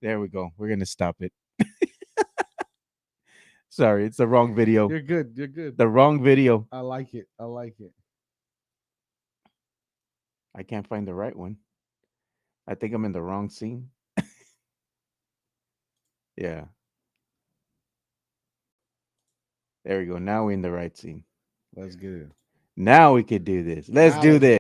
There we go. We're gonna stop it. Sorry, it's the wrong video. You're good. You're good. The wrong video. I like it. I like it. I can't find the right one. I think I'm in the wrong scene. Yeah. There we go. Now we're in the right scene. Let's get it. Now we could do this. Let's Now do let's this.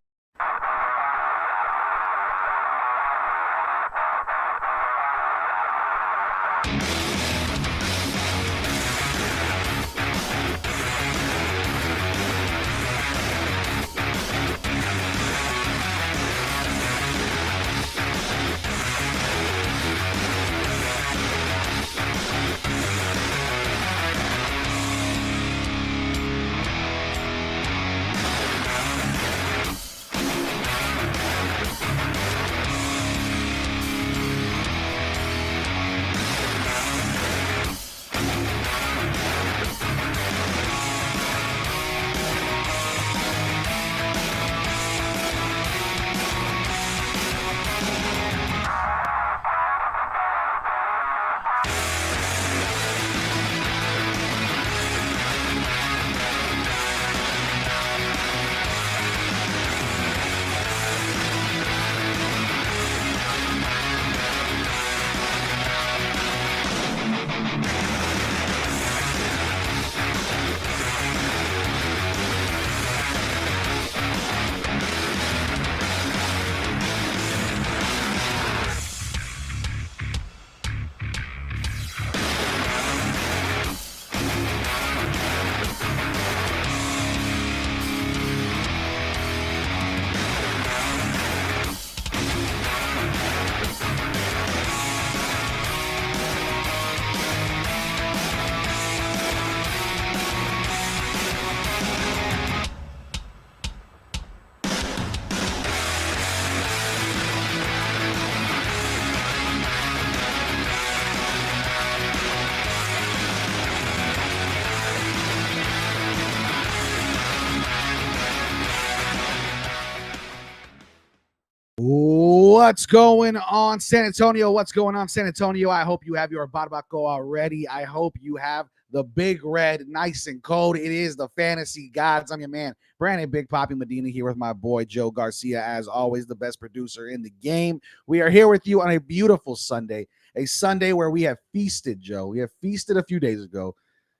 What's going on, San Antonio? What's going on, San Antonio? I hope you have your barbacoa already. I hope you have the big red nice and cold. It is the fantasy gods. I'm your man, Brandon Big Poppy Medina, here with my boy, Joe Garcia, as always, the best producer in the game. We are here with you on a beautiful Sunday, a Sunday where we have feasted, Joe. We have feasted a few days ago.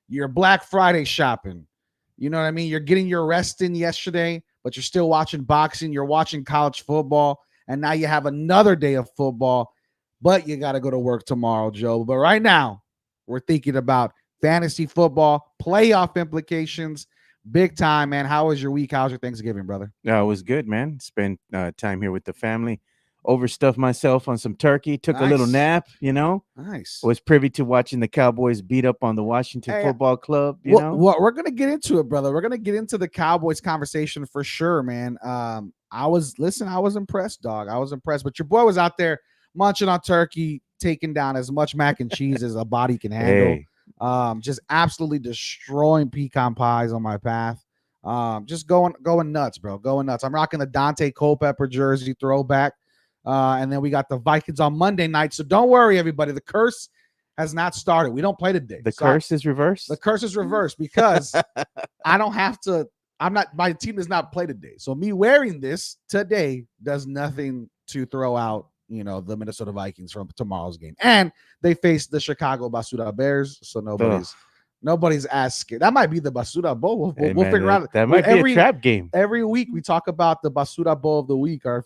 Your Black Friday shopping. You know what I mean? You're getting your rest in yesterday, but you're still watching boxing. You're watching college football. And now you have another day of football, but you got to go to work tomorrow, Joe. But right now, we're thinking about fantasy football, playoff implications, big time, man. How was your week? How's your Thanksgiving, brother? It was good, man. Spent time here with the family. Overstuffed myself on some turkey. Took a little Nice. nap. Nice. Was privy to watching the Cowboys beat up on the Washington Hey, Football Club. what we're gonna get into it, brother. We're gonna get into the Cowboys conversation for sure, man. I was impressed, dog. I was impressed, but your boy was out there munching on turkey, taking down as much mac and cheese as a body can handle. Hey, Just absolutely destroying pecan pies on my path. Just going nuts, bro. Going nuts. I'm rocking the Dante Culpepper jersey throwback. And then we got the Vikings on Monday night. So don't worry, everybody. The curse has not started. We don't play today. the curse is reversed. The curse is reversed because I don't have to. My team does not play today. So me wearing this today does nothing to throw out, the Minnesota Vikings from tomorrow's game. And they face the Chicago Basura Bears. So nobody's asking. That might be the Basura Bowl. Hey, We'll man, figure out. that might be a trap game. Every week we talk about the Basura Bowl of the week, our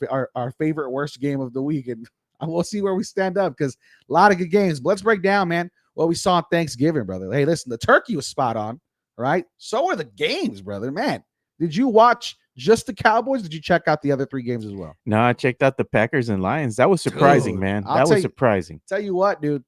favorite worst game of the week, and we'll see where we stand up because a lot of good games. But let's break down, man, what we saw on Thanksgiving, brother. Hey, listen, the turkey was spot on, right? So are the games, brother. Man, did you watch just the Cowboys? Did you check out the other three games as well? No, I checked out the Packers and Lions. That was surprising, Dude, man. I'll That tell was you- surprising. Tell you what, dude,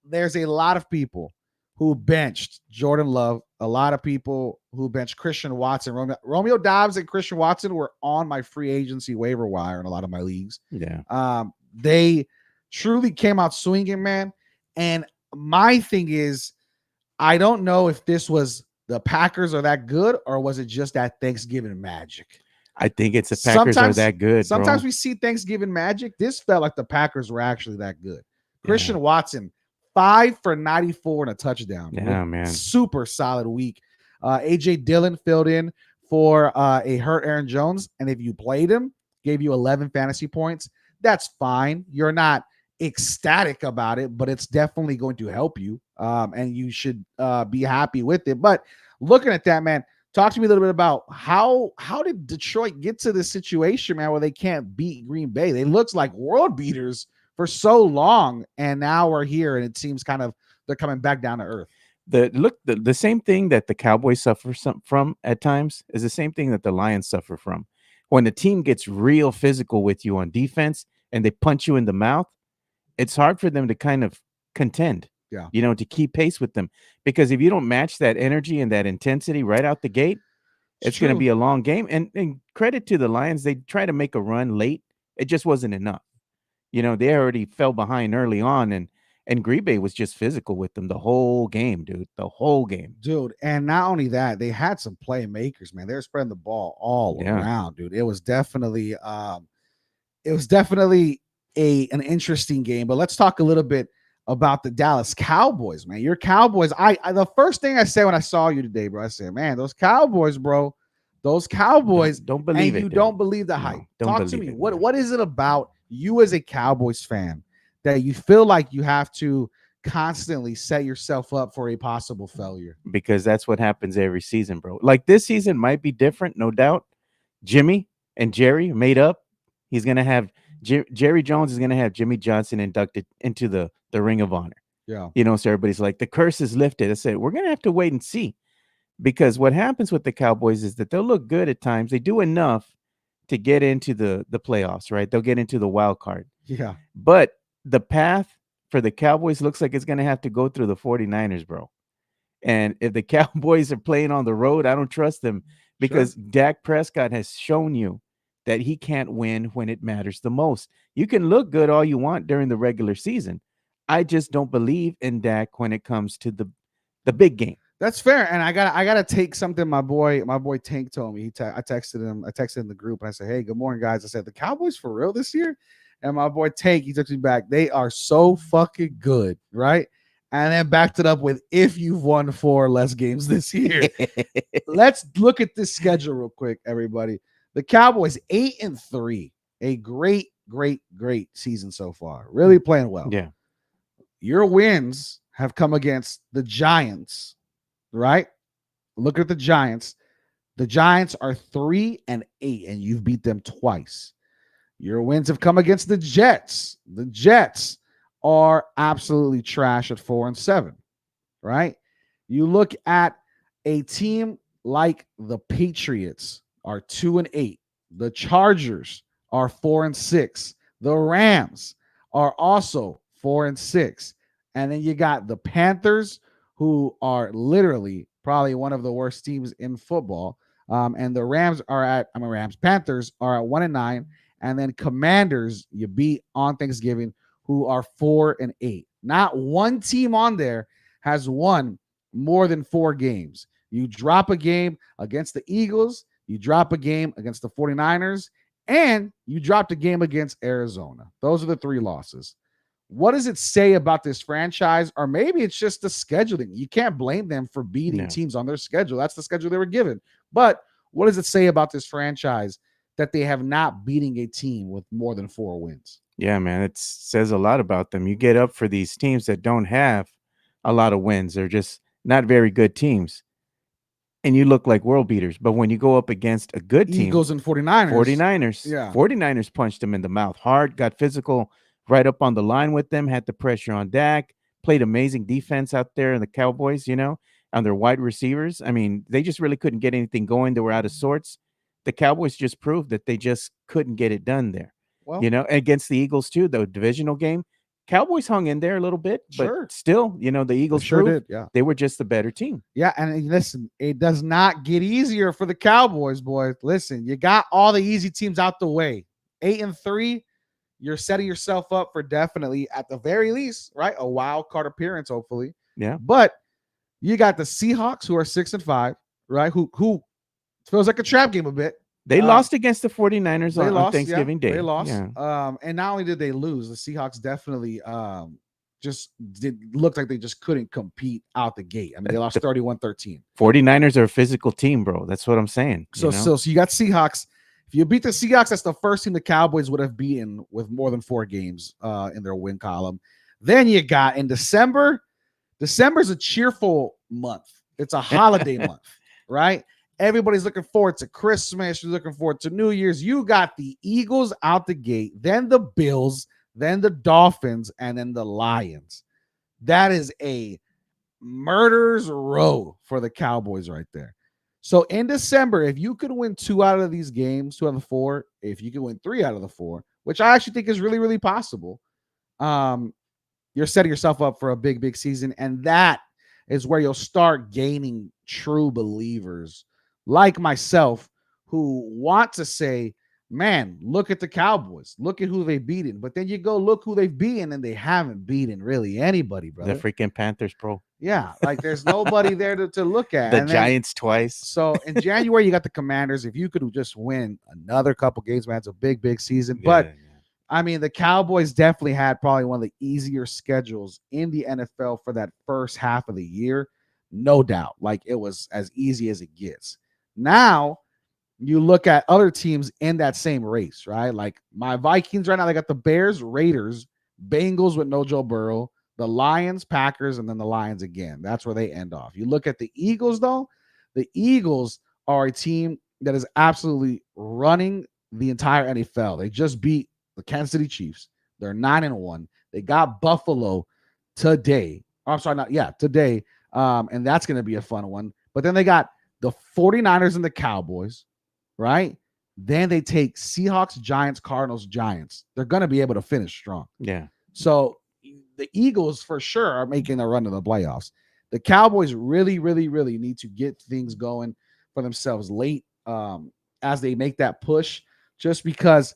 there's a lot of people who benched Jordan Love, a lot of people who benched Christian Watson. Romeo Dobbs and Christian Watson were on my free agency waiver wire in a lot of my leagues. Yeah. They truly came out swinging, man. And my thing is, I don't know if this was the Packers are that good or was it just that Thanksgiving magic? I think it's the Packers are that good. Sometimes bro. we see Thanksgiving magic. This felt like the Packers were actually that good Yeah. Christian Watson, 5 for 94 and a touchdown. Yeah, man. Super solid week. AJ Dillon filled in for a hurt Aaron Jones, and if you played him, gave you 11 fantasy points. That's fine. You're not ecstatic about it, but it's definitely going to help you, and you should be happy with it. But looking at that, man, talk to me a little bit about how did Detroit get to this situation, man, where they can't beat Green Bay? They looked like world beaters for so long, and now we're here, and it seems kind of they're coming back down to earth. The same thing that the Cowboys suffer from at times is the same thing that the Lions suffer from. When the team gets real physical with you on defense and they punch you in the mouth, it's hard for them to kind of contend. Yeah. To keep pace with them, because if you don't match that energy and that intensity right out the gate, it's going to be a long game. And credit to the Lions, they try to make a run late. It just wasn't enough. They already fell behind early on, and Green Bay was just physical with them the whole game, dude. The whole game. Dude, and not only that, they had some playmakers, man. They were spreading the ball all around, dude. It was definitely an interesting game. But let's talk a little bit about the Dallas Cowboys, man. Your Cowboys. I the first thing I said when I saw you today, bro, I said, man, those Cowboys, bro. Those Cowboys, don't believe and it. You don't believe the hype. Talk to me. What is it about you as a Cowboys fan that you feel like you have to constantly set yourself up for a possible failure? Because that's what happens every season, bro. Like this season might be different, no doubt. Jimmy and Jerry made up. He's gonna have Jerry Jones is gonna have Jimmy Johnson inducted into the Ring of Honor. Yeah. So everybody's like, the curse is lifted. I said, we're gonna have to wait and see. Because what happens with the Cowboys is that they'll look good at times. They do enough to get into the playoffs, right? They'll get into the wild card. Yeah. But the path for the Cowboys looks like it's going to have to go through the 49ers, bro. And if the Cowboys are playing on the road, I don't trust them, because Dak Prescott has shown you that he can't win when it matters the most. You can look good all you want during the regular season. I just don't believe in Dak when it comes to the big game. That's fair, and I gotta take something my boy Tank told me. I texted him in the group, and I said, "Hey, good morning, guys." I said, "The Cowboys for real this year?" And my boy Tank, he took me back. They are so fucking good, right? And then backed it up with, "If you've won 4 or less games this year." Let's look at this schedule real quick, everybody. The Cowboys 8-3, a great season so far. Really playing well. Yeah. Your wins have come against the Giants. Right? Look at the Giants. The Giants are 3-8, and you've beat them twice. Your wins have come against the Jets. The Jets are absolutely trash at 4-7. Right? You look at a team like the Patriots are 2-8. The Chargers are 4-6. The Rams are also 4-6. And then you got the Panthers, who are literally probably one of the worst teams in football. And the Panthers are at 1-9. And then Commanders, you beat on Thanksgiving, who are 4-8. Not one team on there has won more than 4 games. You drop a game against the Eagles, you drop a game against the 49ers, and you dropped a game against Arizona. Those are the 3 losses. What does it say about this franchise? Or maybe it's just the scheduling. You can't blame them for beating teams on their schedule. That's the schedule they were given. But what does it say about this franchise that they have not beating a team with more than 4 wins? Yeah, man, it says a lot about them. You get up for these teams that don't have a lot of wins. They're just not very good teams. And you look like world beaters. But when you go up against a good team, Eagles and 49ers. Yeah. 49ers punched them in the mouth hard, got physical right up on the line with them, had the pressure on Dak, played amazing defense out there in the Cowboys, on their wide receivers. I mean, they just really couldn't get anything going. They were out of sorts. The Cowboys just proved that they just couldn't get it done there. Well, against the Eagles too, the divisional game, Cowboys hung in there a little bit, but still, the Eagles proved they were just the better team. Yeah, and listen, it does not get easier for the Cowboys, boys. Listen, you got all the easy teams out the way. 8-3. You're setting yourself up for definitely, at the very least, right, a wild card appearance, hopefully. Yeah. But you got the Seahawks, who are 6-5, right, who feels like a trap game a bit. They lost against the 49ers on Thanksgiving Day. They lost. Yeah. And not only did they lose, the Seahawks definitely just looked like they just couldn't compete out the gate. I mean, they lost The 31-13. 49ers are a physical team, bro. That's what I'm saying. So you got Seahawks. If you beat the Seahawks, that's the first team the Cowboys would have beaten with more than 4 games in their win column. Then you got in December. December's a cheerful month. It's a holiday month, right? Everybody's looking forward to Christmas. You're looking forward to New Year's. You got the Eagles out the gate, then the Bills, then the Dolphins, and then the Lions. That is a murderer's row for the Cowboys right there. So in December, if you could win 2 out of these games, 2 out of the 4, if you could win 3 out of the 4, which I actually think is really, really possible, you're setting yourself up for a big, big season. And that is where you'll start gaining true believers like myself who want to say, man, look at the Cowboys. Look at who they've beaten. But then you go look who they've beaten, and they haven't beaten really anybody, brother. The freaking Panthers, bro. Yeah, like there's nobody there to look at. The And then, Giants twice. so in January, you got the Commanders. If you could just win another couple games, man, it's a big, big season. But I mean, the Cowboys definitely had probably one of the easier schedules in the NFL for that first half of the year. No doubt. Like it was as easy as it gets. Now you look at other teams in that same race, right? Like my Vikings right now, they got the Bears, Raiders, Bengals with no Joe Burrow, the Lions, Packers, and then the Lions again. That's where they end off. You look at the Eagles, though, the Eagles are a team that is absolutely running the entire NFL. They just beat the Kansas City Chiefs. They're 9-1. They got Buffalo today. Oh, I'm sorry, today. And that's going to be a fun one. But then they got the 49ers and the Cowboys, right? Then they take Seahawks, Giants, Cardinals, Giants. They're going to be able to finish strong. Yeah. So the Eagles for sure are making a run to the playoffs. The Cowboys really, really, really need to get things going for themselves late as they make that push, just because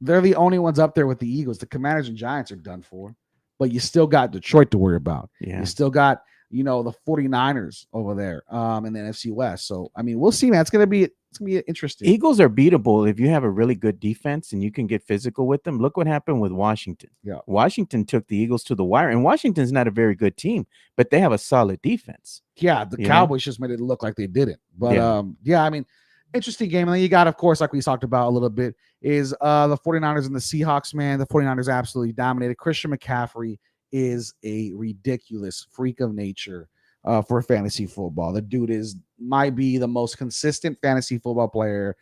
they're the only ones up there with the Eagles. The Commanders and Giants are done for, but you still got Detroit to worry about. Yeah. You still got, the 49ers over there in the NFC West. So, I mean, we'll see, man. It's going to be interesting. Eagles are beatable if you have a really good defense and you can get physical with them. Look what happened with Washington. Yeah. Washington took the Eagles to the wire, and Washington's not a very good team, but they have a solid defense. Yeah, the Cowboys just made it look like they didn't. But, I mean, interesting game. And then you got, of course, like we talked about a little bit, is the 49ers and the Seahawks, man. The 49ers absolutely dominated. Christian McCaffrey is a ridiculous freak of nature for fantasy football. The dude might be the most consistent fantasy football player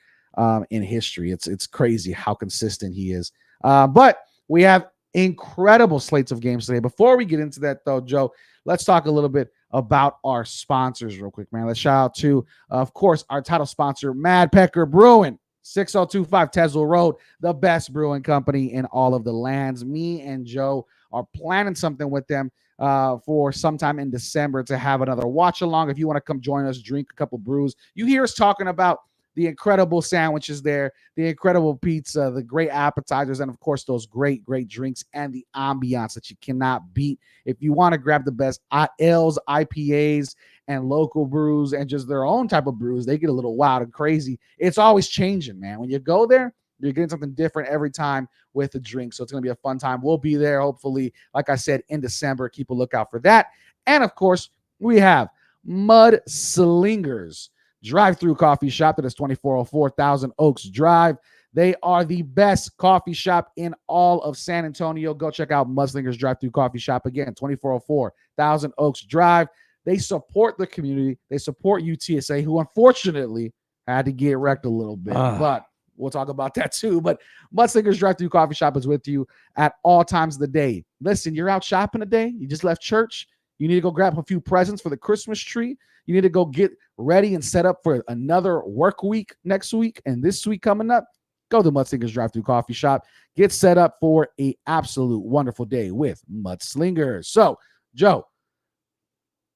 in history. It's crazy how consistent he is. But we have incredible slates of games today. Before we get into that, though, Joe, let's talk a little bit about our sponsors real quick, man. Let's shout out to, of course, our title sponsor, Mad Pecker Brewing, 6025 Tesla Road, the best brewing company in all of the lands. Me and Joe are planning something with them for sometime in December to have another watch along. If you want to come join us, drink a couple brews. You hear us talking about the incredible sandwiches there, the incredible pizza, the great appetizers, and of course, those great, great drinks and the ambiance that you cannot beat. If you want to grab the best ales, IPAs, and local brews and just their own type of brews, they get a little wild and crazy. It's always changing, man. When you go there, you're getting something different every time with the drink. So it's going to be a fun time. We'll be there, hopefully, like I said, in December. Keep a lookout for that. And, of course, we have Mud Slingers drive-through coffee shop that is 2404 Thousand Oaks Drive. They are the best coffee shop in all of San Antonio. Go check out Mudslingers Drive-Through Coffee Shop. Again, 2404 Thousand Oaks Drive. They support the community. They support UTSA, who unfortunately had to get wrecked a little bit. But we'll talk about that too. But Mudslingers Drive-Through Coffee Shop is with you at all times of the day. Listen, you're out shopping today. You just left church. You need to go grab a few presents for the Christmas tree. You need to go get ready and set up for another work week next week and this week coming up. Go to Mudslingers Drive-Through Coffee Shop. Get set up for an absolute wonderful day with Mudslingers. So, Joe,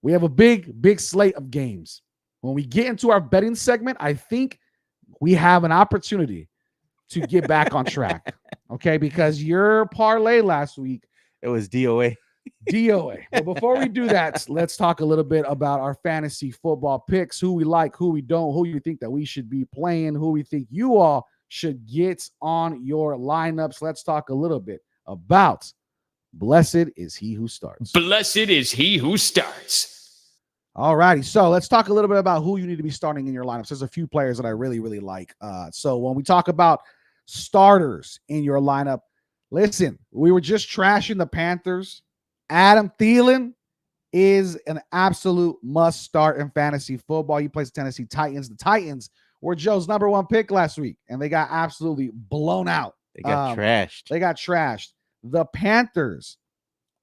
we have a big, big slate of games. When we get into our betting segment, I think we have an opportunity to get back on track. Okay, because your parlay last week, it was DOA. DOA. But before we do that, let's talk a little bit about our fantasy football picks, who we like, who we don't, who you think that we should be playing, who we think you all should get on your lineups. Let's talk a little bit about Blessed is he who starts. Blessed is he who starts. All righty. So let's talk a little bit about who you need to be starting in your lineups. There's a few players that I really, really like. So when we talk about starters in your lineup, listen, we were just trashing the Panthers. Adam Thielen is an absolute must start in fantasy football. He plays the Tennessee Titans. The Titans were Joe's number one pick last week, and they got absolutely blown out. They got trashed. They got trashed. The Panthers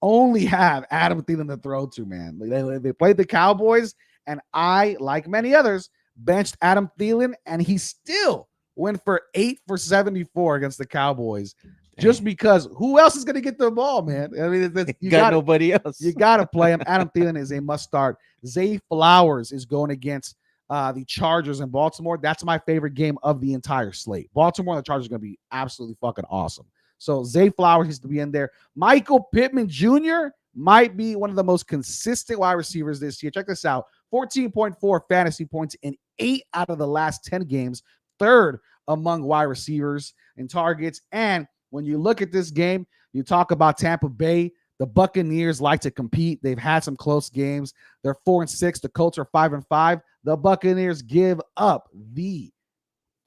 only have Adam Thielen to throw to, man. They played the Cowboys, and I, like many others, benched Adam Thielen, and he still went for 8 for 74 against the Cowboys. Just because who else is going to get the ball, man? I mean, you got nobody else. You got to play him. Adam Thielen is a must start. Zay Flowers is going against the Chargers in Baltimore. That's my favorite game of the entire slate. Baltimore and the Chargers are going to be absolutely fucking awesome. So Zay Flowers needs to be in there. Michael Pittman Jr. might be one of the most consistent wide receivers this year. Check this out. 14.4 fantasy points in 8 out of the last 10 games. Third among wide receivers in targets. And when you look at this game, you talk about Tampa Bay. The Buccaneers like to compete. They've had some close games. They're 4-6. The Colts are 5-5. The Buccaneers give up the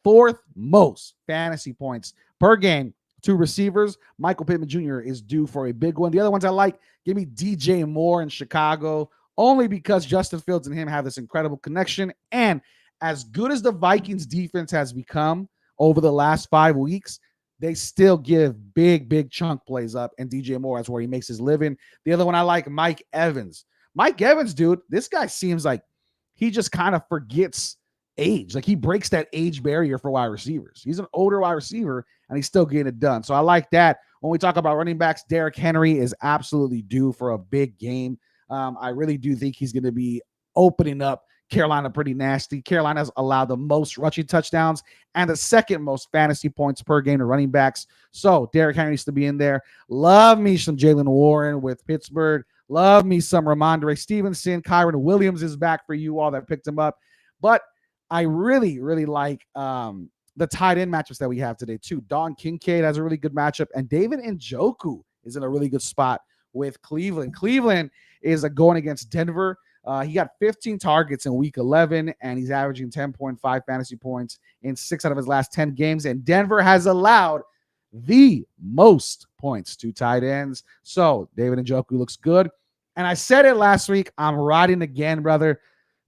4th most fantasy points per game to receivers. Michael Pittman Jr. is due for a big one. The other ones I like, give me DJ Moore in Chicago, only because Justin Fields and him have this incredible connection. And as good as the Vikings defense has become over the last 5 weeks, they still give big chunk plays up, and DJ Moore, that's where he makes his living. The other one I like, Mike Evans. Mike Evans, dude, this guy seems like he just kind of forgets age. Like he breaks that age barrier for wide receivers. He's an older wide receiver, and he's still getting it done. So I like that. When we talk about running backs, Derrick Henry is absolutely due for a big game. I really do think he's going to be opening up Carolina pretty nasty. Carolina's allowed the most rushing touchdowns and the second most fantasy points per game to running backs. So Derrick Henry needs to be in there. Love me some Jaylen Warren with Pittsburgh. Love me some Ramondre Stevenson. Kyron Williams is back for you all that picked him up. But I really, really like the tight end matchups that we have today too. Don Kincaid has a really good matchup, and David Njoku is in a really good spot with Cleveland. Cleveland is going against Denver. He got 15 targets in week 11, and he's averaging 10.5 fantasy points in 6 out of his last 10 games. And Denver has allowed the most points to tight ends. So David Njoku looks good. And I said it last week. I'm riding again, brother.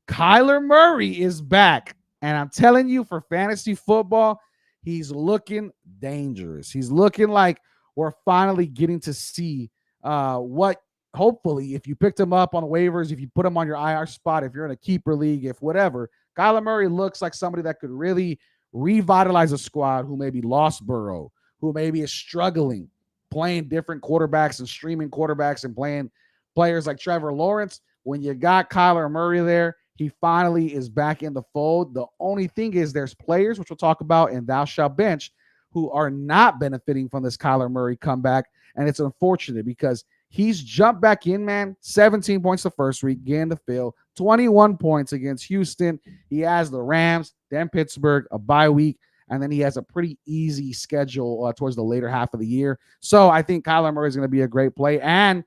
Kyler Murray is back. And I'm telling you, for fantasy football, he's looking dangerous. He's looking like we're finally getting to see what, hopefully, if you picked him up on waivers, if you put him on your IR spot, if you're in a keeper league, if whatever, Kyler Murray looks like somebody that could really revitalize a squad who maybe lost Burrow, who maybe is struggling playing different quarterbacks and streaming quarterbacks and playing players like Trevor Lawrence. When you got Kyler Murray there, he finally is back in the fold. The only thing is there's players, which we'll talk about in Thou Shalt Bench, who are not benefiting from this Kyler Murray comeback. And it's unfortunate because he's jumped back in, man. 17 points the first week, gained the field, 21 points against Houston. He has the Rams, then Pittsburgh, a bye week, and then he has a pretty easy schedule towards the later half of the year. So I think Kyler Murray is going to be a great play. And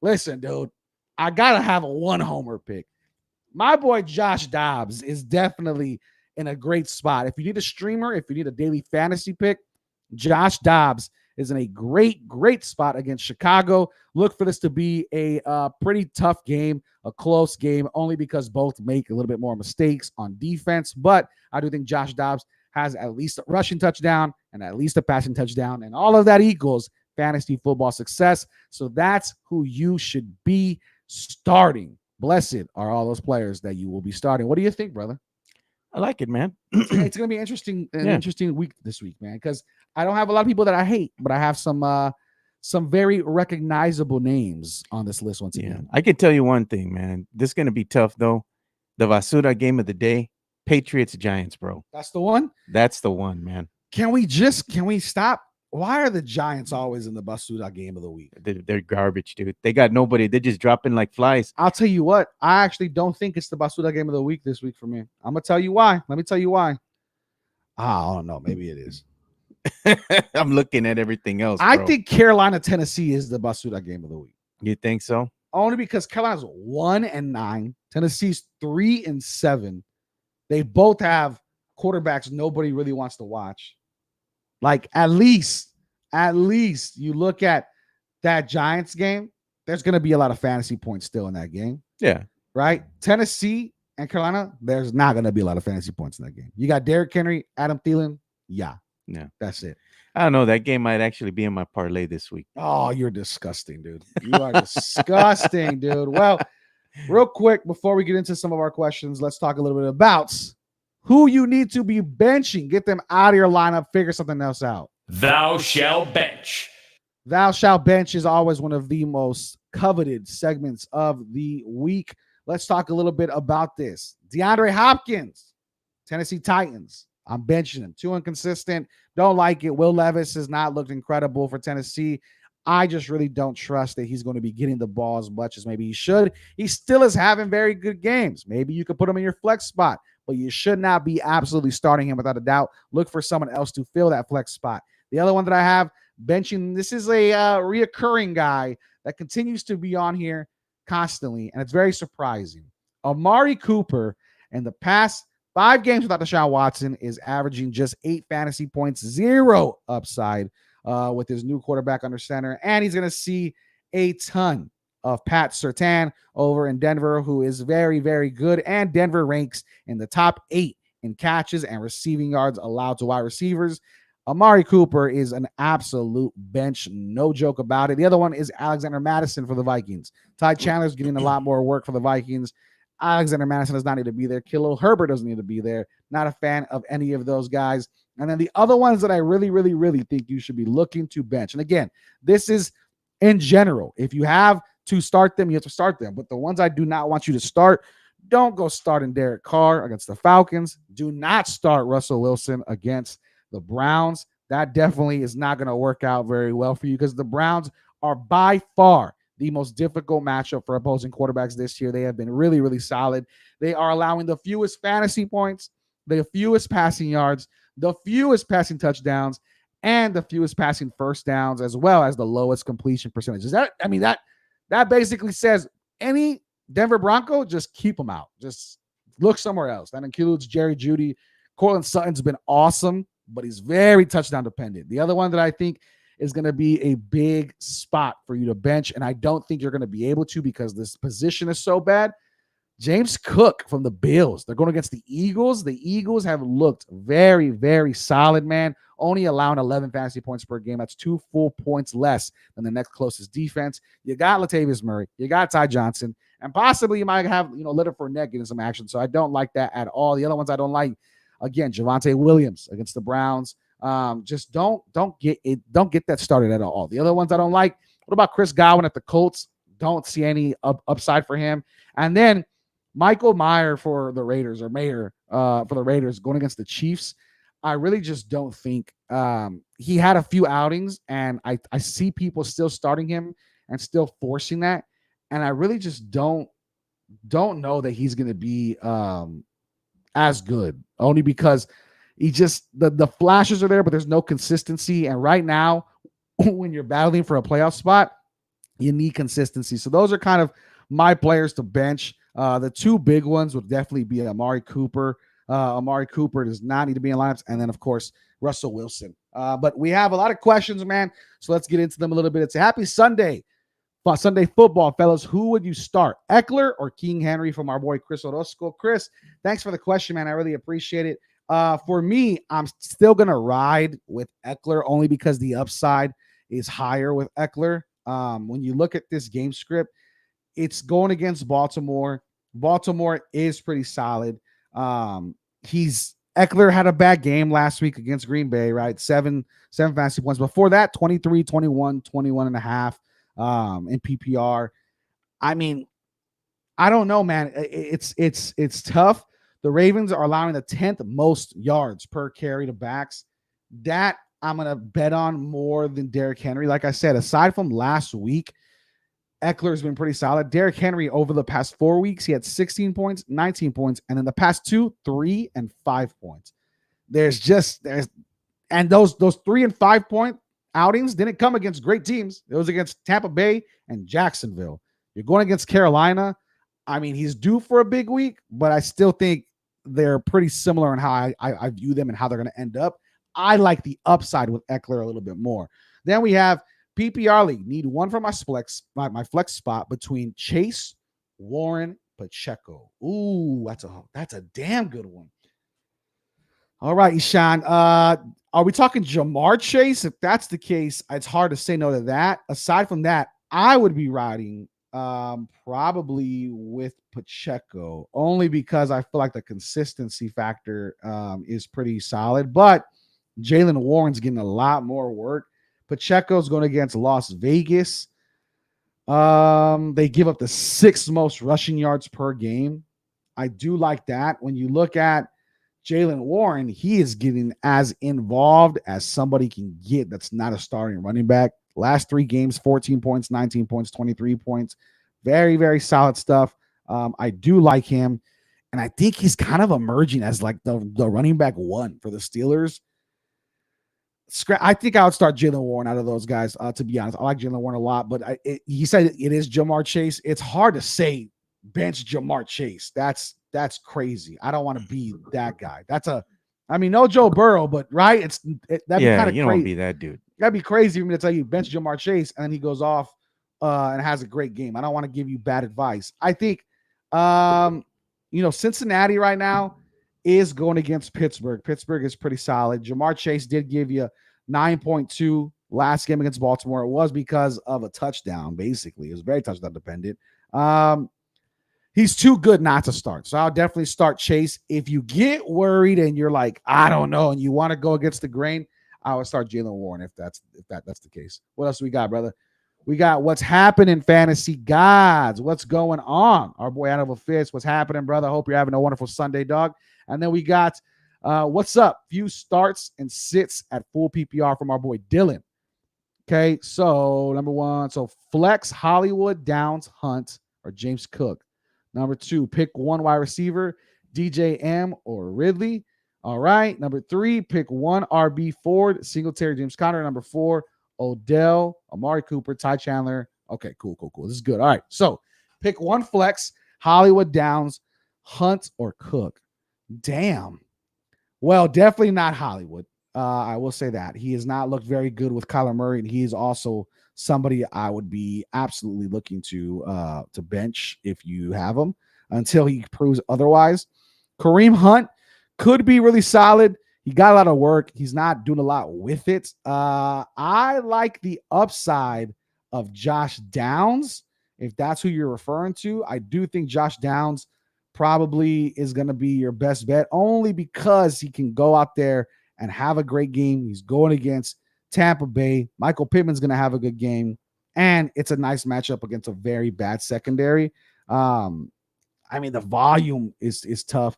listen, dude, I got to have a one homer pick. My boy Josh Dobbs is definitely in a great spot. If you need a streamer, if you need a daily fantasy pick, Josh Dobbs is in a great spot against Chicago. Look for this to be a pretty tough game, a close game, only because both make a little bit more mistakes on defense. But I do think Josh Dobbs has at least a rushing touchdown and at least a passing touchdown, and all of that equals fantasy football success. So that's who you should be starting. Blessed are all those players that you will be starting. What do you think, brother? I like it, man. It's going to be interesting week this week, man, because I don't have a lot of people that I hate, but I have some very recognizable names on this list once again. I can tell you one thing, man. This is going to be tough, though. The Basura game of the day, Patriots-Giants, bro. That's the one? That's the one, man. Can we stop? Why are the Giants always in the Basura game of the week? They're garbage, dude. They got nobody. They're just dropping like flies. I'll tell you what. I actually don't think it's the Basura game of the week this week for me. I'm going to tell you why. Let me tell you why. I don't know. Maybe it is. I'm looking at everything else. I Bro. think Carolina, Tennessee is the Basuda game of the week. You think so? Only because Carolina's 1-9, Tennessee's 3-7. They both have quarterbacks nobody really wants to watch. Like at least you look at that Giants game, there's going to be a lot of fantasy points still in that game. Yeah. Right? Tennessee and Carolina, there's not going to be a lot of fantasy points in that game. You got Derrick Henry, Adam Thielen. Yeah. That's it. I don't know. That game might actually be in my parlay this week. Oh, you're disgusting, dude. You are disgusting, dude. Well, real quick, before we get into some of our questions, let's talk a little bit about who you need to be benching. Get them out of your lineup. Figure something else out. Thou shall bench. Thou shall bench is always one of the most coveted segments of the week. Let's talk a little bit about this. DeAndre Hopkins, Tennessee Titans. I'm benching him. Too inconsistent. Don't like it. Will Levis has not looked incredible for Tennessee. I just really don't trust that he's going to be getting the ball as much as maybe he should. He still is having very good games. Maybe you could put him in your flex spot, but you should not be absolutely starting him without a doubt. Look for someone else to fill that flex spot. The other one that I have benching, this is a reoccurring guy that continues to be on here constantly, and it's very surprising. Amari Cooper, in the past 5 games without Deshaun Watson, is averaging just 8 fantasy points, 0 upside with his new quarterback under center. And he's going to see a ton of Pat Surtain over in Denver, who is very, very good. And Denver ranks in the top 8 in catches and receiving yards allowed to wide receivers. Amari Cooper is an absolute bench. No joke about it. The other one is Alexander Madison for the Vikings. Ty Chandler's getting a lot more work for the Vikings. Alexander Madison does not need to be there. Khalil Herbert doesn't need to be there. Not a fan of any of those guys. And then the other ones that I really, really, really think you should be looking to bench. And again, this is in general. If you have to start them, you have to start them. But the ones I do not want you to start, don't go starting Derek Carr against the Falcons. Do not start Russell Wilson against the Browns. That definitely is not going to work out very well for you because the Browns are by far the most difficult matchup for opposing quarterbacks this year. They have been really, really solid. They are allowing the fewest fantasy points, the fewest passing yards, the fewest passing touchdowns, and the fewest passing first downs, as well as the lowest completion percentages. That basically says any Denver Bronco, just keep them out. Just look somewhere else. That includes Jerry Jeudy. Cortland Sutton's been awesome, but he's very touchdown dependent. The other one that I think is going to be a big spot for you to bench, and I don't think you're going to be able to because this position is so bad. James Cook from the Bills. They're going against the Eagles. The Eagles have looked very, very solid, man. Only allowing 11 fantasy points per game. That's 2 full points less than the next closest defense. You got Latavius Murray. You got Ty Johnson. And possibly you might have, Leonard Fournette getting some action. So I don't like that at all. The other ones I don't like, again, Javonte Williams against the Browns. Just don't get that started at all. The other ones I don't like, what about Chris Godwin at the Colts? Don't see any upside for him. And then Michael Mayer for the Raiders, or Mayer for the Raiders going against the Chiefs. I really just don't think he had a few outings, and I see people still starting him and still forcing that. And I really just don't know that he's going to be as good, only because he just the flashes are there, but there's no consistency. And right now, when you're battling for a playoff spot, you need consistency. So those are kind of my players to bench. The 2 big ones would definitely be Amari Cooper. Amari Cooper does not need to be in lineups. And then, of course, Russell Wilson. But we have a lot of questions, man. So let's get into them a little bit. It's a happy Sunday. Sunday football, fellas. Who would you start, Eckler or King Henry, from our boy Chris Orozco? Chris, thanks for the question, man. I really appreciate it. For me, I'm still going to ride with Eckler only because the upside is higher with Eckler. When you look at this game script, it's going against Baltimore. Baltimore is pretty solid. Eckler had a bad game last week against Green Bay, right? 7 fantasy points. Before that, 23, 21, 21 and a half in PPR. I mean, I don't know, man. It's tough. The Ravens are allowing the 10th most yards per carry to backs. That I'm going to bet on more than Derrick Henry. Like I said, aside from last week, Eckler's been pretty solid. Derrick Henry, over the past 4 weeks, he had 16 points, 19 points, and in the past 2, 3, and 5 points. And those 3 and 5 point outings didn't come against great teams. It was against Tampa Bay and Jacksonville. You're going against Carolina. I mean, he's due for a big week, but I still think they're pretty similar in how I view them and how they're going to end up. I like the upside with Eckler a little bit more. Then we have PPR league. Need one for my flex, my flex spot between Chase, Warren, Pacheco. Ooh, that's a damn good one. All right, Ishan. Are we talking Jamar Chase? If that's the case, it's hard to say no to that. Aside from that, I would be riding probably with Pacheco, only because I feel like the consistency factor is pretty solid. But Jalen Warren's getting a lot more work. Pacheco's going against Las Vegas. They give up the 6th most rushing yards per game. I do like that. When you look at Jalen Warren, he is getting as involved as somebody can get that's not a starting running back. Last 3 games, 14 points, 19 points, 23 points. Very, very solid stuff. I do like him. And I think he's kind of emerging as like the running back 1 for the Steelers. I think I would start Jalen Warren out of those guys, to be honest. I like Jalen Warren a lot, but he said it is Jamar Chase. It's hard to say bench Jamar Chase. That's crazy. I don't want to be that guy. No Joe Burrow, but right? That'd be kind of you don't want to be that dude. That'd be crazy for me to tell you bench Jamar Chase and then he goes off and has a great game. I don't want to give you bad advice. I think, Cincinnati right now is going against Pittsburgh. Pittsburgh is pretty solid. Jamar Chase did give you 9.2 last game against Baltimore. It was because of a touchdown, basically. It was very touchdown dependent. He's too good not to start. So I'll definitely start Chase. If you get worried and you're like, I don't know, and you want to go against the grain, I would start Jalen Warren if that's the case. What else we got, brother? We got what's happening, fantasy gods. What's going on? Our boy Hannibal Fitz. What's happening, brother? I hope you're having a wonderful Sunday, dog. And then we got what's up? Few starts and sits at full PPR from our boy Dylan. Okay, so number 1, so flex Hollywood, Downs, Hunt, or James Cook. Number 2, pick 1 wide receiver, DJ M or Ridley. All right. Number 3, pick 1 RB Ford, Singletary, James Conner. Number 4, Odell, Amari Cooper, Ty Chandler. Okay, cool. This is good. All right. So pick 1 flex, Hollywood, Downs, Hunt, or Cook. Damn. Well, definitely not Hollywood. I will say that. He has not looked very good with Kyler Murray, and he is also somebody I would be absolutely looking to bench if you have him until he proves otherwise. Kareem Hunt could be really solid. He got a lot of work. He's not doing a lot with it. I like the upside of Josh Downs, if that's who you're referring to. I do think Josh Downs probably is going to be your best bet, only because he can go out there and have a great game. He's going against Tampa Bay. Michael Pittman's going to have a good game, and it's a nice matchup against a very bad secondary. The volume is tough.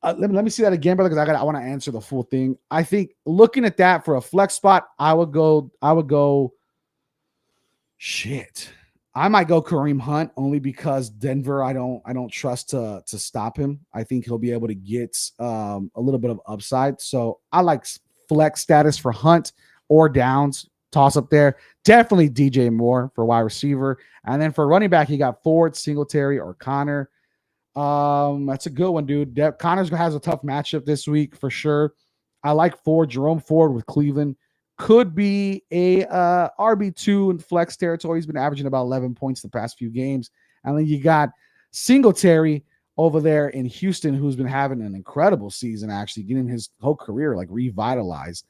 Let me see that again, brother, because I want to answer the full thing. I think looking at that for a flex spot, I would go. Shit, I might go Kareem Hunt only because Denver, I don't trust to stop him. I think he'll be able to get a little bit of upside. So I like flex status for Hunt or Downs. Toss up there. Definitely DJ Moore for wide receiver. And then for running back, he got Ford, Singletary, or Connor. That's a good one, dude. Connors has a tough matchup this week for sure. I like Ford. Jerome Ford with Cleveland could be a RB2 in flex territory. He's been averaging about 11 points the past few games. And then you got Singletary over there in Houston, who's been having an incredible season, actually getting his whole career like revitalized.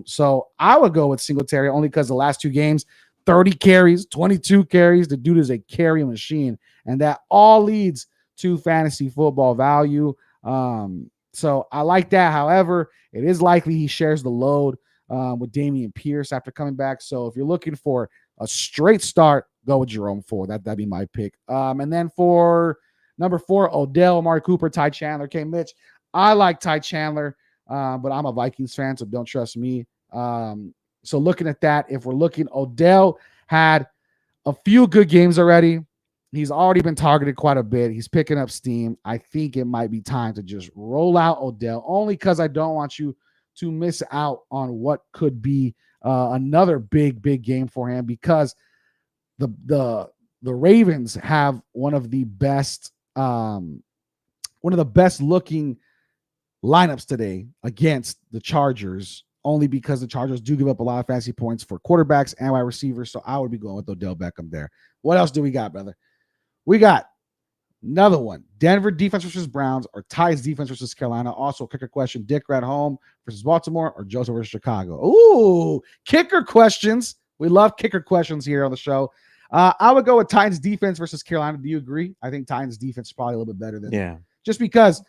So I would go with Singletary only because the last 2 games, 30 carries, 22 carries. The dude is a carry machine, and that all leads to fantasy football value. So I like that. However, it is likely he shares the load with Damian Pierce after coming back. So if you're looking for a straight start, go with Jerome Ford. That'd be my pick. And then for number 4, Odell, Amari Cooper, Ty Chandler. Okay, Mitch, I like Ty Chandler, but I'm a Vikings fan, so don't trust me. So looking at that, if we're looking, Odell had a few good games already. He's already been targeted quite a bit. He's picking up steam. I think it might be time to just roll out Odell, only because I don't want you to miss out on what could be another big game for him, because the Ravens have one of the best looking lineups today against the Chargers, only because the Chargers do give up a lot of fantasy points for quarterbacks and wide receivers. So I would be going with Odell Beckham there. What else do we got, brother? We got another one. Denver defense versus Browns, or Titans defense versus Carolina. Also, kicker question. Dicker at home versus Baltimore, or Joseph versus Chicago. Ooh, kicker questions. We love kicker questions here on the show. I would go with Titans defense versus Carolina. Do you agree? I think Titans defense is probably a little bit better than just because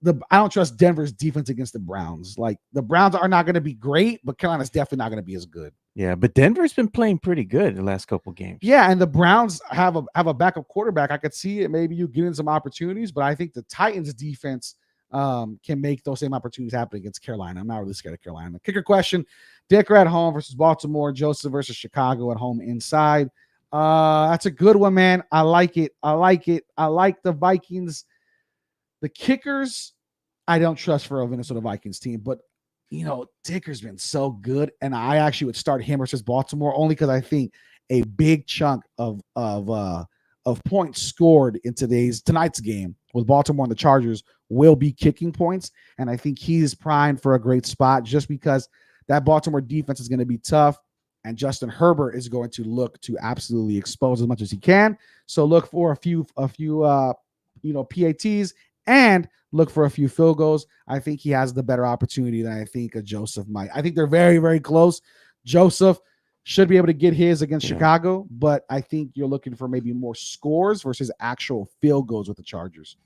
I don't trust Denver's defense against the Browns. Like, the Browns are not going to be great, but Carolina's definitely not going to be as good. Yeah, but Denver's been playing pretty good the last couple games. Yeah, and the Browns have a backup quarterback. I could see it. Maybe you get in some opportunities, but I think the Titans defense can make those same opportunities happen against Carolina. I'm not really scared of Carolina. Kicker question. Dicker at home versus Baltimore. Joseph versus Chicago at home inside. That's a good one, man. I like it. I like the Vikings. The kickers, I don't trust for a Minnesota Vikings team, but Dicker's been so good, and I actually would start him versus Baltimore only because I think a big chunk of points scored in tonight's game with Baltimore and the Chargers will be kicking points, and I think he's primed for a great spot just because that Baltimore defense is going to be tough, and Justin Herbert is going to look to absolutely expose as much as he can. So look for a few PATs and look for a few field goals. I think he has the better opportunity than I think a Joseph might. I think they're very, very close. Joseph should be able to get his against Chicago, but I think you're looking for maybe more scores versus actual field goals with the Chargers.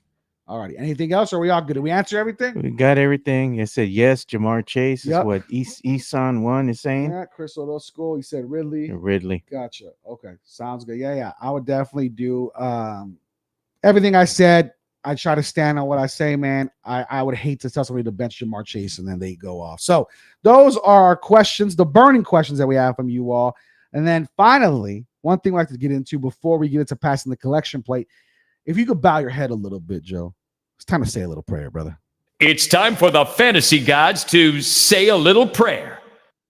All righty. Anything else? Or are we all good? Did we answer everything? We got everything. It said yes. Jamar Chase is what Eason 1 is saying. Yeah, Chris Odo School. He said Ridley. Ridley. Gotcha. Okay. Sounds good. Yeah. I would definitely do everything I said. I try to stand on what I say, man. I would hate to tell somebody to bench Jamar Chase and then they go off. So those are our questions, the burning questions that we have from you all. And then finally, one thing we like to get into before we get into passing the collection plate, if you could bow your head a little bit, Joe, it's time to say a little prayer, brother. It's time for the fantasy gods to say a little prayer.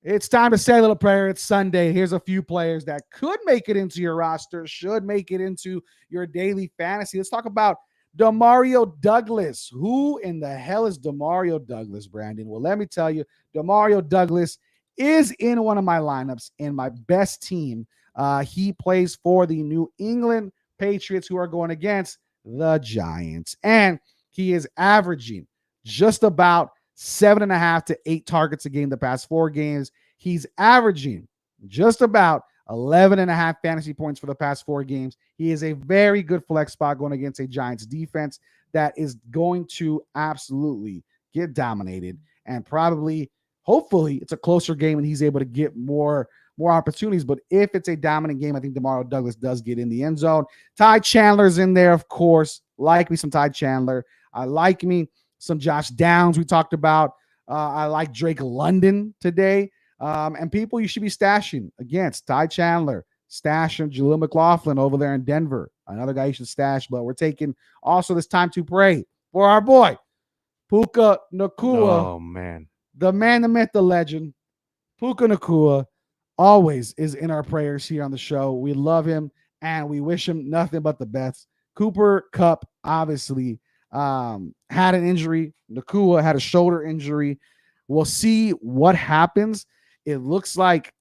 It's time to say a little prayer. It's Sunday. Here's a few players that could make it into your roster, should make it into your daily fantasy. Let's talk about Demario Douglas. Who in the hell is Demario Douglas, Brandon? Well, let me tell you, Demario Douglas is in one of my lineups in my best team. He plays for the New England Patriots, who are going against the Giants. And he is averaging just about 7.5 to 8 targets a game the past 4 games. He's averaging just about 11.5 fantasy points for the past 4 games. He is a very good flex spot going against a Giants defense that is going to absolutely get dominated, and probably, hopefully, it's a closer game and he's able to get more opportunities. But if it's a dominant game, I think Demario Douglas does get in the end zone. Ty Chandler's in there, of course. Like me some Ty Chandler. I like me some Josh Downs we talked about. I like Drake London today. And people you should be stashing against Ty Chandler, stashing Jaleel McLaughlin over there in Denver. Another guy you should stash, but we're taking also this time to pray for our boy, Puka Nacua. Oh, man. The man, the myth, the legend. Puka Nacua always is in our prayers here on the show. We love him and we wish him nothing but the best. Cooper Kupp obviously had an injury. Nacua had a shoulder injury. We'll see what happens. It looks like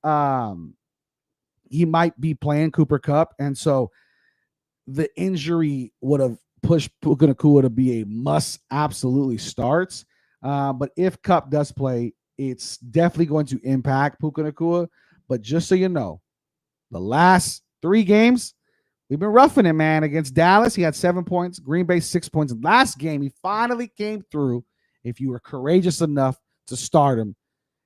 he might be playing Cooper Kupp, and so the injury would have pushed Puka Nacua to be a must absolutely starts. But if Kupp does play, it's definitely going to impact Puka Nacua. But just so you know, the last 3 games, we've been roughing it, man. Against Dallas, he had 7 points. Green Bay, 6 points. Last game, he finally came through if you were courageous enough to start him,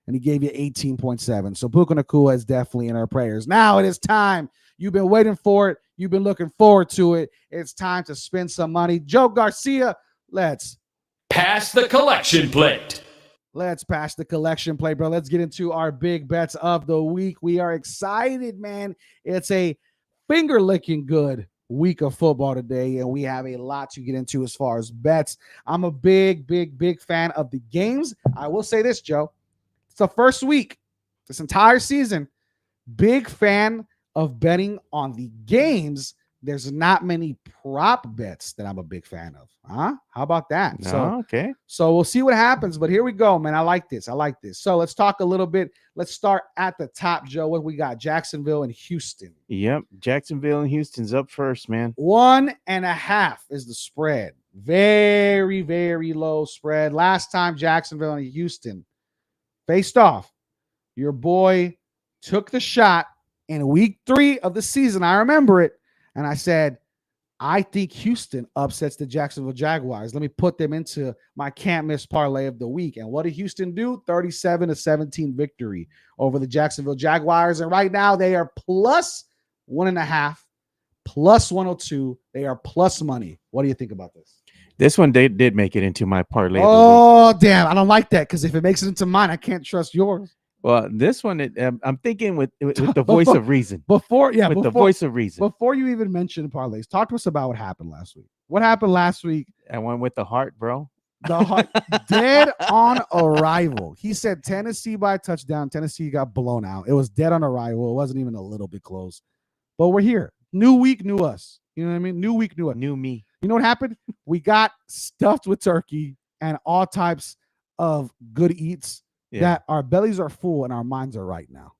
and he gave you 18.7. So Puka Nacua is definitely in our prayers. Now it is time. You've been waiting for it. You've been looking forward to it. It's time to spend some money. Joe Garcia, let's pass the collection plate. Let's pass the collection plate, bro. Let's get into our big bets of the week. We are excited, man. It's a finger-licking good week of football today, and we have a lot to get into as far as bets. I'm a big fan of the games. I will say this, Joe. It's the first week, this entire season. Big fan of betting on the games. There's not many prop bets that I'm a big fan of. Huh? How about that? No, okay. So we'll see what happens. But here we go, man. I like this. So let's talk a little bit. Let's start at the top, Joe. What we got? Jacksonville and Houston. Yep. Jacksonville and Houston's up first, man. 1.5 is the spread. Very, very low spread. Last time Jacksonville and Houston faced off, your boy took the shot in week 3 of the season. I remember it. And I said, I think Houston upsets the Jacksonville Jaguars. Let me put them into my can't miss parlay of the week. And what did Houston do? 37-17 victory over the Jacksonville Jaguars. And right now they are plus 1.5, plus 102. They are plus money. What do you think about this? This one did make it into my parlay. Oh, damn. I don't like that because if it makes it into mine, I can't trust yours. Well, this one, I'm thinking with the voice of reason. The voice of reason. Before you even mention parlays, talk to us about what happened last week. What happened last week? I went with the heart, bro. The heart, dead on arrival. He said Tennessee by a touchdown. Tennessee got blown out. It was dead on arrival. It wasn't even a little bit close. But we're here. New week, new us. You know what I mean? New week, new us. New me. You know what happened? We got stuffed with turkey and all types of good eats. Yeah. That our bellies are full and our minds are right now.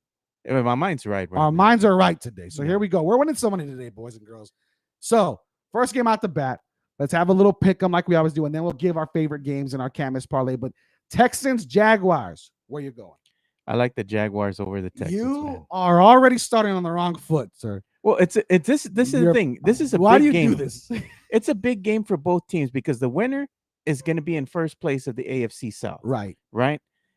My mind's right. Our minds are right today. So Yeah. Here we go. We're winning some money today, boys and girls. So first game out the bat. Let's have a little pick 'em like we always do, and then we'll give our favorite games in our can't miss parlay. But Texans, Jaguars, where you going? I like the Jaguars over the Texans. You man. are already starting on the wrong foot, sir. Well, this is the thing. This is a Why big do you game. do this? It's a big game for both teams because the winner is going to be in first place of the AFC South. Right.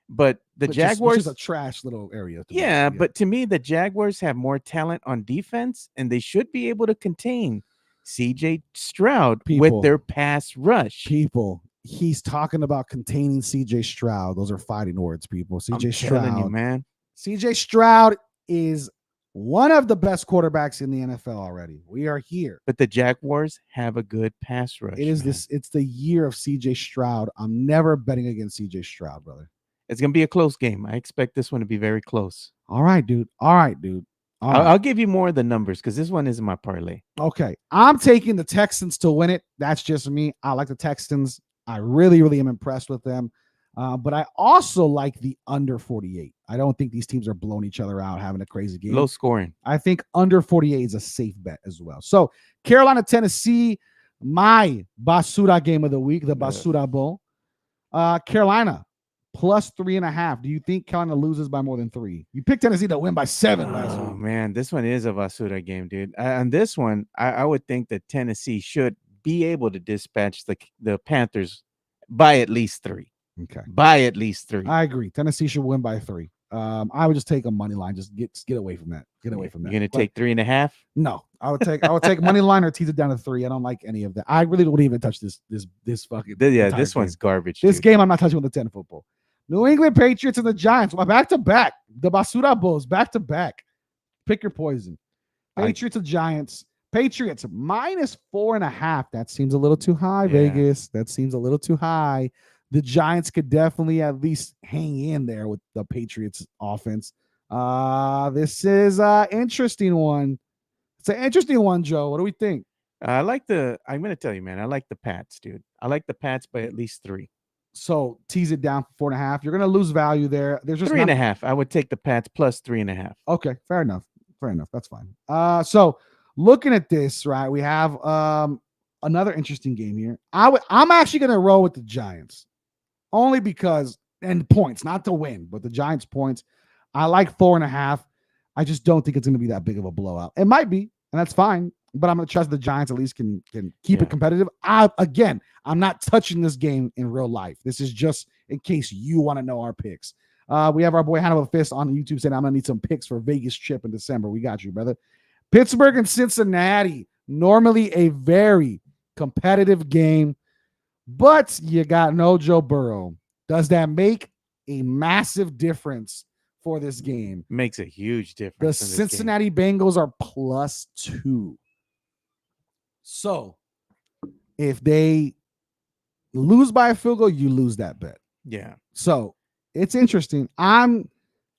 But the Jaguars is a trash little area. Yeah, but to me, the Jaguars have more talent on defense, and they should be able to contain CJ Stroud with their pass rush. He's talking about containing CJ Stroud. Those are fighting words, people. CJ I'm Stroud, telling you, man. CJ Stroud is one of the best quarterbacks in the NFL already. We are here. But the Jaguars have a good pass rush. It's the year of CJ Stroud. I'm never betting against CJ Stroud, brother. It's going to be a close game. I expect this one to be very close. All right, dude. I'll give you more of the numbers because this one isn't my parlay. Okay. I'm taking the Texans to win it. That's just me. I like the Texans. I really, really am impressed with them. But I also like the under 48. I don't think these teams are blowing each other out, having a crazy game. Low scoring. I think under 48 is a safe bet as well. So Carolina, Tennessee, my basura game of the week, the basura bowl. Carolina plus 3.5. Do you think Carolina loses by more than 3? You picked Tennessee to win by 7 last week. Oh, man, this one is a basura game, dude. On this one, I would think that Tennessee should be able to dispatch the Panthers by at least 3. Okay. By at least 3. I agree. Tennessee should win by 3. I would just take a money line. Just get away from that. Get away from that. You're gonna take 3.5? No, I would take money line or tease it down to 3. I don't like any of that. I really don't even touch this fucking. This one's garbage. This game I'm not touching with the 10 football. New England Patriots and the Giants. Back to back. The Basura Bulls back to back. Pick your poison. Patriots and Giants. Patriots minus 4.5. That seems a little too high, Vegas. That seems a little too high. The Giants could definitely at least hang in there with the Patriots offense. This is an interesting one. It's an interesting one, Joe. What do we think? I'm going to tell you, man, I like the Pats, dude. I like the Pats by at least 3. So tease it down for 4.5. You're going to lose value there. There's just 3.5. I would take the Pats plus 3.5. Okay, fair enough. That's fine. So looking at this, right, we have another interesting game here. I'm actually going to roll with the Giants only because, and points, not to win, but the Giants points. I like 4.5. I just don't think it's going to be that big of a blowout. It might be, and that's fine. But I'm going to trust the Giants at least can keep it competitive. I'm not touching this game in real life. This is just in case you want to know our picks. We have our boy Hannibal Fist on YouTube saying, I'm going to need some picks for Vegas trip in December. We got you, brother. Pittsburgh and Cincinnati, normally a very competitive game, but you got no Joe Burrow. Does that make a massive difference for this game? Makes a huge difference. The Cincinnati Bengals are plus 2. So if they lose by a field goal, you lose that bet. Yeah. So It's interesting. I'm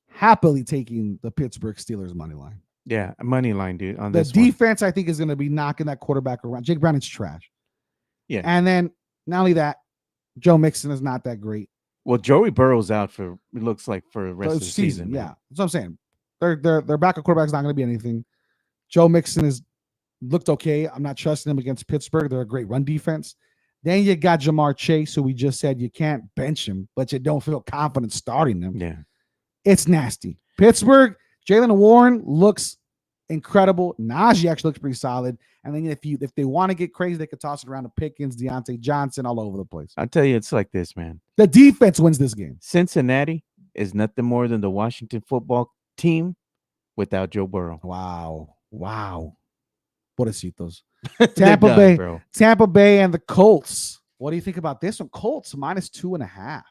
happily taking the Pittsburgh Steelers money line. Yeah, money line, dude. On The this one. defense, I think, is going to be knocking that quarterback around. Jake Brown is trash. Yeah. And then not only that, Joe Mixon is not that great. Well, Joey Burrow's out for it looks like for the rest So of the season. Yeah, Man. that's what I'm saying. Their backup quarterback's not going to be anything. Joe Mixon is looked okay. I'm not trusting him against Pittsburgh. They're a great run defense. Then you got Jamar Chase, who we just said you can't bench him, but you don't feel confident starting him. Yeah. It's nasty. Pittsburgh, Jalen Warren looks incredible. Najee actually looks pretty solid. And then if they want to get crazy, they could toss it around to Pickens, Deontay Johnson, all over the place. I'll tell you, it's like this, man. The defense wins this game. Cincinnati is nothing more than the Washington football team without Joe Burrow. Wow. Pobrecitos. They're done, Bay, bro. Tampa Bay and the Colts. What do you think about this one? Colts -2.5.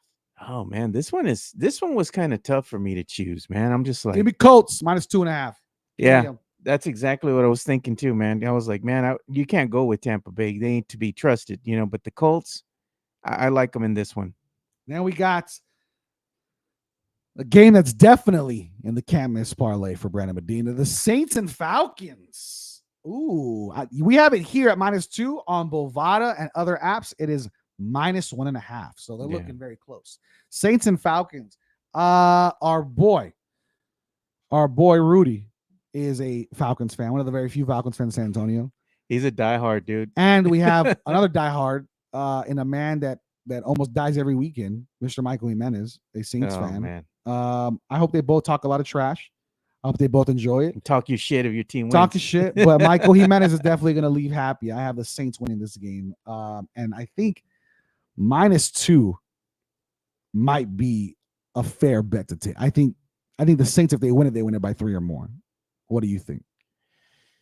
Oh man, this one was kind of tough for me to choose, man. I'm just like, Give me Colts -2.5. yeah, that's exactly what I was thinking too, man. I was like, man, you can't go with Tampa Bay. They ain't to be trusted, you know. But the Colts, I like them in this one. Then we got a game that's definitely in the can't miss parlay for Brandon Medina. The Saints and Falcons. Ooh, we have it here at -2 on Bovada and other apps. It is -1.5. So they're looking very close. Saints and Falcons. Our boy Rudy is a Falcons fan. One of the very few Falcons fans in San Antonio. He's a diehard dude. And we have another diehard in a man that almost dies every weekend, Mr. Michael Jimenez, a Saints fan. Man. I hope they both talk a lot of trash. I hope they both enjoy it. Talk your shit if your team wins. Talk your shit, but Michael Jimenez is definitely going to leave happy. I have the Saints winning this game. And I think -2 might be a fair bet to take. I think the Saints, if they win it by 3 or more. What do you think?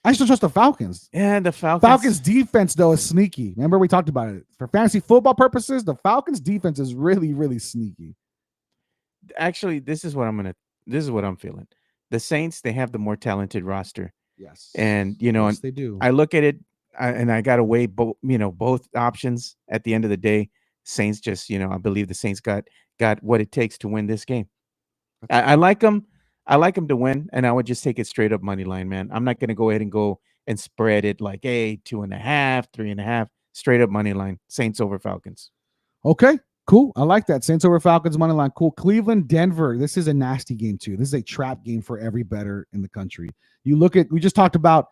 I still trust the Falcons. Yeah, the Falcons defense, though, is sneaky. Remember, we talked about it. For fantasy football purposes, the Falcons defense is really, really sneaky. Actually, this is what I'm feeling. The Saints, they have the more talented roster. Yes. And, you know, yes, they do. I look at it and I got to weigh both options at the end of the day. Saints just, I believe the Saints got what it takes to win this game. I like them. I like them to win, and I would just take it straight up money line, man. I'm not going to go ahead and go and spread it like, hey, 2.5, 3.5, straight up money line. Saints over Falcons. Okay, cool. I like that. Saints over Falcons money line. Cool. Cleveland, Denver. This is a nasty game too. This is a trap game for every bettor in the country. We just talked about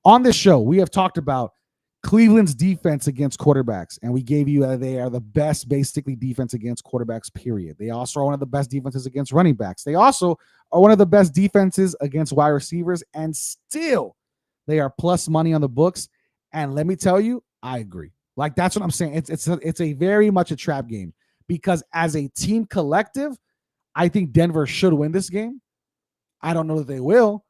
on this show. We have talked about Cleveland's defense against quarterbacks, and we gave you they are the best basically defense against quarterbacks, period. They also are one of the best defenses against running backs. They also are one of the best defenses against wide receivers, and still they are plus money on the books. And let me tell you, I agree. Like, that's what I'm saying. It's a very much a trap game because as a team collective, I think Denver should win this game. I don't know that they will,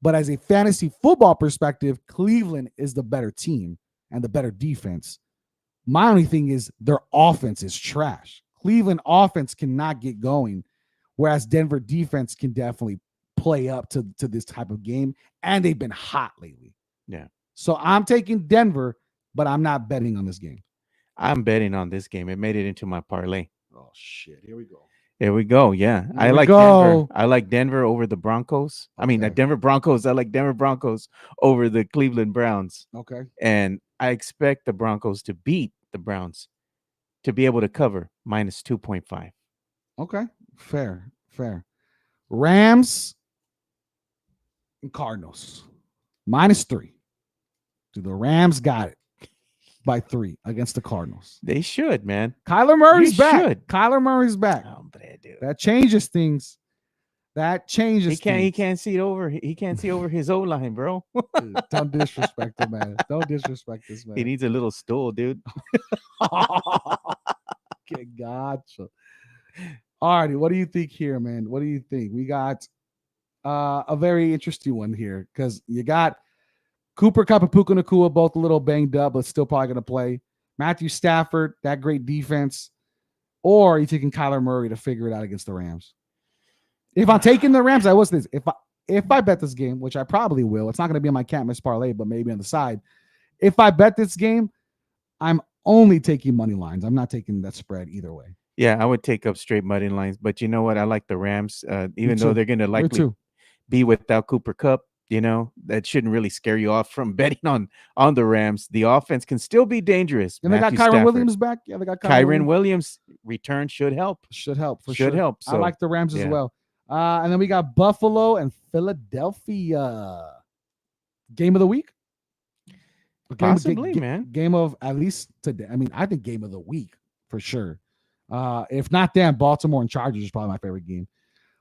but as a fantasy football perspective, Cleveland is the better team and the better defense. My only thing is their offense is trash. Cleveland offense cannot get going, whereas Denver defense can definitely play up to this type of game, and they've been hot lately. Yeah. So I'm taking Denver, but I'm not betting on this game. I'm betting on this game. It made it into my parlay. Oh, shit. Here we go. Here we go. Yeah. I like Denver. I like Denver over the Broncos. Okay. I mean, the Denver Broncos. I like Denver Broncos over the Cleveland Browns. Okay. And I expect the Broncos to beat the Browns to be able to cover -2.5. Okay. Fair. Rams and Cardinals. -3. Do the Rams got it by 3 against the Cardinals? They should, man. Kyler Murray's back. Should. Kyler Murray's back. Oh, dude. That changes things. He can't see over. He can't see over his O-line, bro. Dude, don't disrespect him, man. Don't disrespect this man. He needs a little stool, dude. Okay, gotcha. All righty, what do you think here, man? What do you think? We got a very interesting one here because you got Cooper Kupp and Puka Nacua both a little banged up, but still probably going to play. Matthew Stafford, that great defense. Or are you taking Kyler Murray to figure it out against the Rams? If I'm taking the Rams, I was this. If I bet this game, which I probably will, it's not going to be on my can't miss parlay, but maybe on the side. If I bet this game, I'm only taking money lines. I'm not taking that spread either way. Yeah, I would take up straight money lines, but you know what? I like the Rams, even though too. they're going to Me likely too. be without Cooper Cup. That shouldn't really scare you off from betting on the Rams. The offense can still be dangerous. And they got Matthew Kyron Stafford, Williams back. Yeah, they got Kyron Kyron Williams. Williams return should help. Should help for Should sure. help. I like So the Rams as yeah, well. And then we got Buffalo and Philadelphia. Game of the week? possibly, man. Game of at least today. I mean, I think game of the week for sure. If not them, Baltimore and Chargers is probably my favorite game.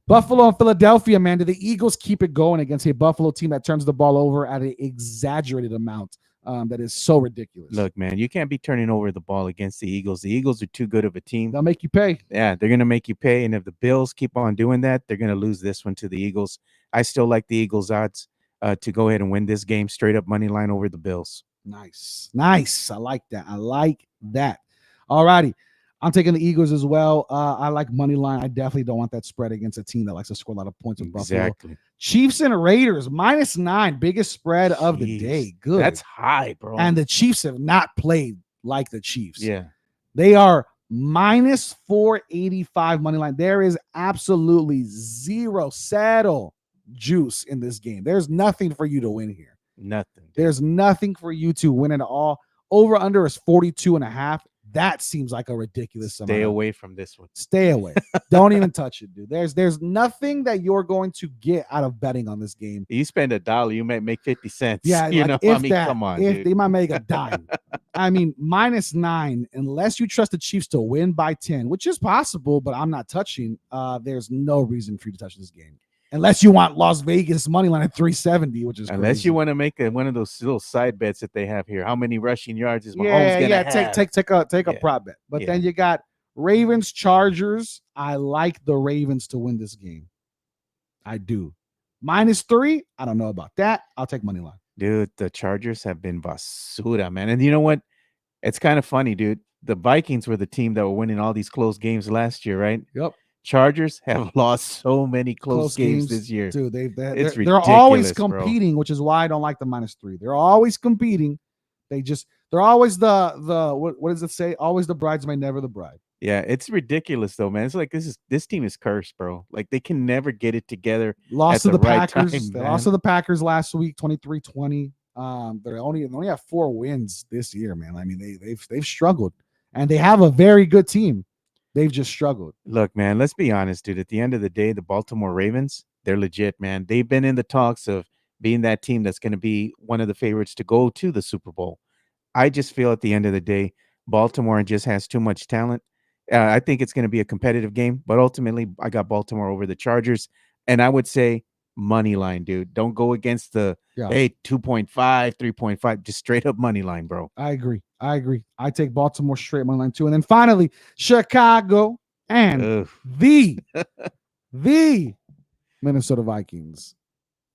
Buffalo and Philadelphia, man. Do the Eagles keep it going against a Buffalo team that turns the ball over at an exaggerated amount? That is so ridiculous. Look, man, you can't be turning over the ball against the Eagles. The Eagles are too good of a team. They'll make you pay. Yeah, they're going to make you pay. And if the Bills keep on doing that, they're going to lose this one to the Eagles. I still like the Eagles odds to go ahead and win this game straight up money line over the Bills. Nice. I like that. All righty. I'm taking the Eagles as well. I like money line. I definitely don't want that spread against a team that likes to score a lot of points with Buffalo. Exactly. Chiefs and Raiders -9, biggest spread of the day. Good. That's high, bro. And the Chiefs have not played like the Chiefs. Yeah. They are -485 money line. There is absolutely zero saddle juice in this game. There's nothing for you to win here. Nothing. There's nothing for you to win at all. Over under is 42.5. That seems like a ridiculous amount. Stay away from this one. Stay away. Don't even touch it, dude. There's nothing that you're going to get out of betting on this game. You spend $1, you might make 50 cents. Yeah, come on, if dude. they might make a dime. I mean, -9, unless you trust the Chiefs to win by 10, which is possible, but I'm not touching. There's no reason for you to touch this game. Unless you want Las Vegas money line at 370, which is unless crazy. you want to make one of those little side bets that they have here. How many rushing yards is Mahomes gonna have? Take a prop bet. But then you got Ravens, Chargers. I like the Ravens to win this game. I do. -3. I don't know about that. I'll take money line. Dude, the Chargers have been basura, man. And you know what? It's kind of funny, dude. The Vikings were the team that were winning all these close games last year, right? Yep. Chargers have lost so many close games this year. Dude, they're always competing, which is why I don't like the -3. They're always competing. They're always the what does it say? Always the bridesmaid, never the bride. Yeah, it's ridiculous though, man. It's like this team is cursed, bro. Like they can never get it together. Lost to the Packers. They man. lost to the Packers last week, 23-20. They only have 4 wins this year, man. I mean, they've struggled, and they have a very good team. They've just struggled. Look, man, let's be honest, dude. At the end of the day, the Baltimore Ravens, they're legit, man. They've been in the talks of being that team that's going to be one of the favorites to go to the Super Bowl. I just feel at the end of the day, Baltimore just has too much talent. I think it's going to be a competitive game, but ultimately, I got Baltimore over the Chargers. And I would say money line, dude. Don't go against the, hey, 2.5, 3.5, just straight up money line, bro. I agree. I take Baltimore straight money line too. And then finally, Chicago and the Minnesota Vikings.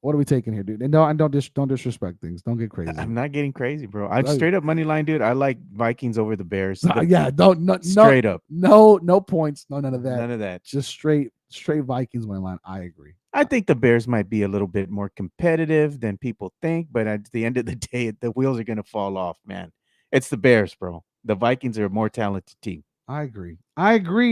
What are we taking here, dude? And don't disrespect things. Don't get crazy. I'm not getting crazy, bro. I'm straight up money line, dude. I like Vikings over the Bears. Straight up. No points. No, none of that. None of that. Just straight Vikings money line. I agree. I think the Bears might be a little bit more competitive than people think, but at the end of the day, the wheels are going to fall off, man. It's the Bears, bro. The Vikings are a more talented team. I agree,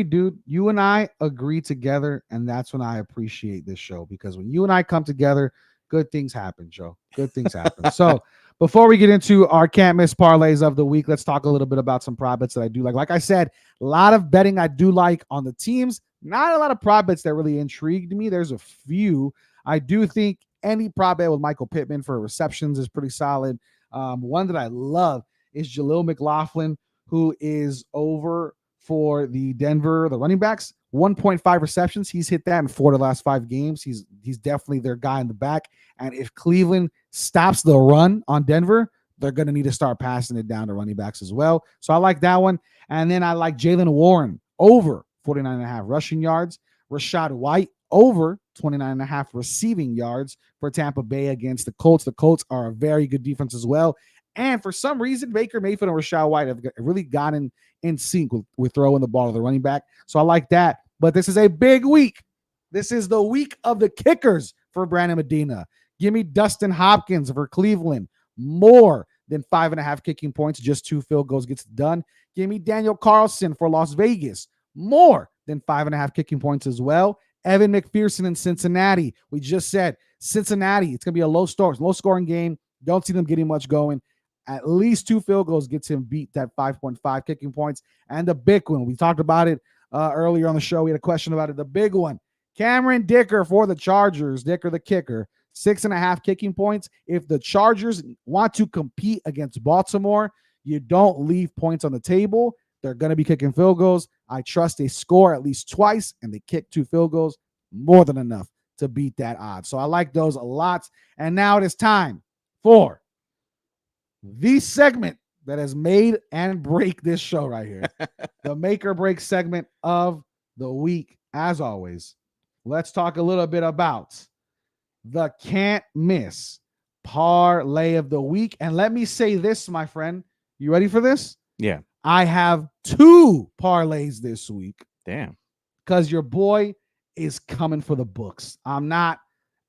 dude. You and I agree together, and that's when I appreciate this show, because when you and I come together, good things happen, Joe. Good things happen. So before we get into our can't miss parlays of the week, let's talk a little bit about some prop bets that I do like. Like I said, a lot of betting I do like on the teams. Not a lot of prop bets that really intrigued me. There's a few. I do think any prop bet with Michael Pittman for receptions is pretty solid. One that I love is Jaleel McLaughlin, who is over for the running backs. 1.5 receptions. He's hit that in 4 of the last 5 games. He's definitely their guy in the back. And if Cleveland stops the run on Denver, they're going to need to start passing it down to running backs as well. So I like that one. And then I like Jaylen Warren over 49.5 rushing yards. Rashad White over 29.5 receiving yards for Tampa Bay against the Colts. The Colts are a very good defense as well. And for some reason, Baker Mayfield and Rashad White have really gotten in sync with throwing the ball to the running back. So I like that. But this is a big week. This is the week of the kickers for Brandon Medina. Give me Dustin Hopkins for Cleveland. More than 5.5 kicking points. Just 2 field goals gets it done. Give me Daniel Carlson for Las Vegas. more than 5.5 kicking points as well. Evan McPherson in Cincinnati. We just said Cincinnati. It's going to be a low scoring game. Don't see them getting much going. At least 2 field goals gets him beat that 5.5 kicking points. And the big one, we talked about it earlier on the show. We had a question about it. The big one, Cameron Dicker for the Chargers. Dicker the kicker. 6.5 kicking points. If the Chargers want to compete against Baltimore, you don't leave points on the table. They're going to be kicking field goals. I trust they score at least twice, and they kick 2 field goals, more than enough to beat that odds. So I like those a lot. And now it is time for the segment that has made and break this show right here. The make or break segment of the week. As always, let's talk a little bit about the can't miss parlay of the week. And let me say this, my friend. You ready for this? Yeah. I have 2 parlays this week. Damn. Because your boy is coming for the books. I'm not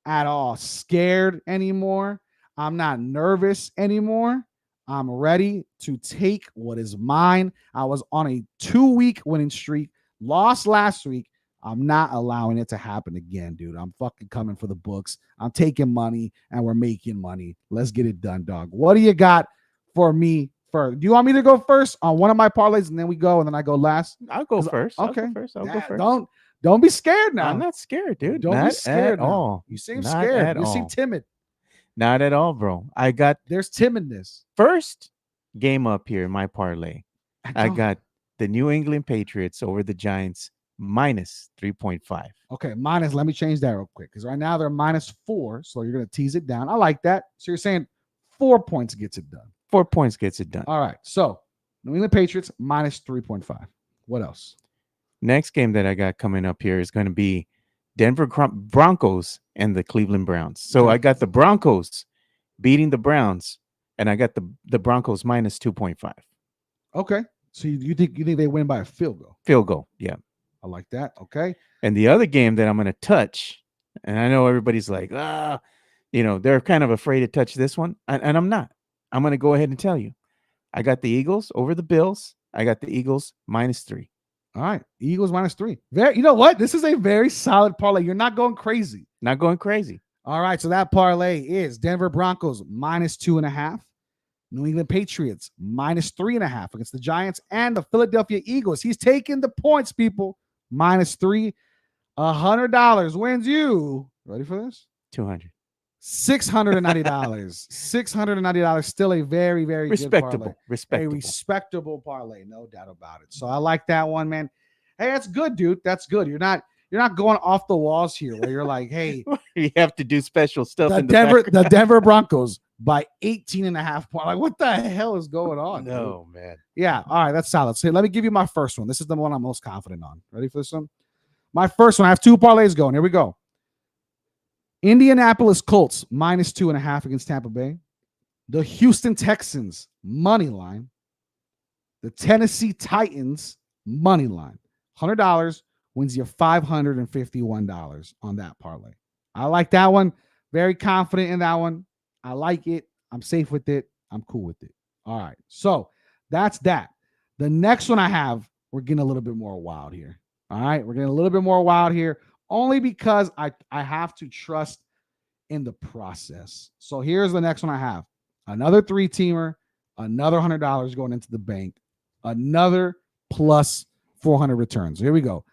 at all scared anymore. I'm not nervous anymore. I'm ready to take what is mine. I was on a 2-week winning streak, lost last week. I'm not allowing it to happen again, dude. I'm fucking coming for the books. I'm taking money, and we're making money. Let's get it done, dog. What do you got for me first? Do you want me to go first on one of my parlays, and then we go, and then I go last? I'll go first. Okay. I'll go first. Don't be scared now. I'm not scared, dude. Don't not be scared at now. all. You seem Not scared. at You seem all. timid. Not at all, bro. I got There's timidness. first game up here in my parlay. I got the New England Patriots over the Giants minus 3.5. Okay, minus. Let me change that real quick because right now they're -4, so you're gonna tease it down. I like that. So you're saying 4 points gets it done. 4 points gets it done. All right. So New England Patriots minus 3.5. What else? Next game that I got coming up here is going to be Denver Broncos and the Cleveland Browns. So Okay. I got the Broncos beating the Browns, and I got the Broncos minus 2.5. Okay. So you think they win by a field goal? Field goal. Yeah. I like that. Okay. And the other game that I'm going to touch, and I know everybody's like, they're kind of afraid to touch this one. And I'm not. I'm going to go ahead and tell you. I got the Eagles over the Bills. I got the Eagles minus 3. All right. Eagles minus 3. You know what? This is a very solid parlay. You're not going crazy. Not going crazy. All right. So that parlay is Denver Broncos minus 2.5. New England Patriots minus 3.5 against the Giants and the Philadelphia Eagles. He's taking the points, people. Minus 3. $100 wins you. Ready for this? 200. $690. $690. Still a very, very good parlay. A respectable parlay, no doubt about it. So I like that one, man. Hey, that's good, dude. That's good. You're not going off the walls here where you're like, hey, you have to do special stuff. The Denver Broncos by 18.5 points. Like, what the hell is going on? No, dude? man. Yeah. All right. That's solid. So let me give you my first one. This is the one I'm most confident on. Ready for this one? My first one. I have 2 parlays going. Here we go. Indianapolis Colts minus 2.5 against Tampa Bay. The Houston Texans money line. The Tennessee Titans money line. $100 wins you $551 on that parlay. I like that one. Very confident in that one. I like it. I'm safe with it. I'm cool with it. All right. So that's that. The next one I have, we're getting a little bit more wild here. All right. We're getting a little bit more wild here only because I have to trust in the process. So here's the next one I have. Another 3-teamer, another $100 going into the bank, another plus 400 returns. Here we go.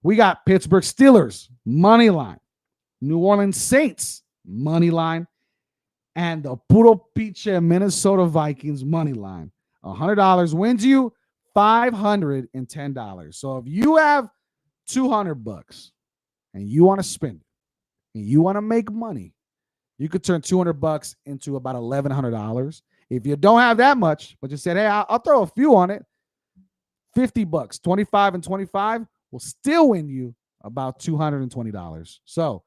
We got Pittsburgh Steelers money line, New Orleans Saints money line, and the Puro Piche Minnesota Vikings money line. $100 wins you $510. So if you have $200 and you want to spend it and you want to make money, you could turn $200 into about $1,100. If you don't have that much, but you said, hey, I'll throw a few on it, $50, 25 and 25 will still win you about $220. So